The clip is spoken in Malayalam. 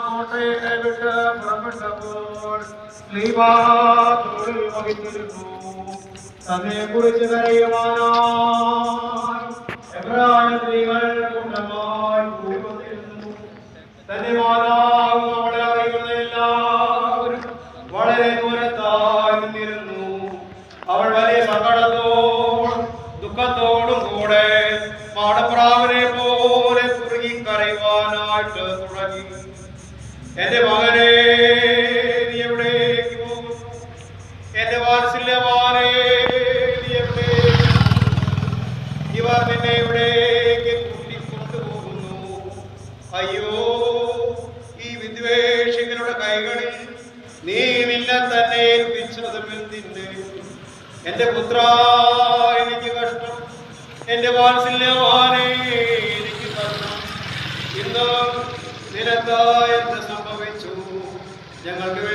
കോട്ടയെ വിട്ട് പുറപ്പെട്ടപ്പോൾ വഹിച്ചിരുന്നു. തന്നെ കുറിച്ച് കരയുവാനായി എബ്രായ സ്ത്രീകൾ കൂട്ടമായി കൂടി വന്നിരുന്നു. തന്റെ മാതാവ് അവളെ അറിയുന്ന എല്ലാവരും വളരെ ദൂരത്തായി നിന്നിരുന്നു. അവൾ വലിയ സങ്കടത്തോടും ദുഃഖത്തോടും കൂടെ മാടപ്രാവിനെ പോലെ കുറുകി കരയുവാനായിട്ട് തുടങ്ങി. എന്റെ മകനെ, നീ എവിടേക്ക് പോകുന്നു? എന്റെ വാത്സല്യവാനെ, നീ എവിടേക്ക്? ഇവർ നിന്നെ എവിടേക്ക് കൂട്ടിക്കൊണ്ടുപോകുന്നു? അയ്യോ, ഈ വിദ്വേഷികളുടെ കൈകളിൽ നീ നിന്നെ തന്നെ ഏൽപ്പിച്ചതും എന്തിന്? എന്റെ പുത്ര, എനിക്ക് കഷ്ടം. എന്റെ വാത്സല്യവാനെ, എനിക്ക് കഷ്ടം. ഇന്ന് നിനക്ക് എന്ത് സംഭവിച്ചു? ഞങ്ങൾക്ക്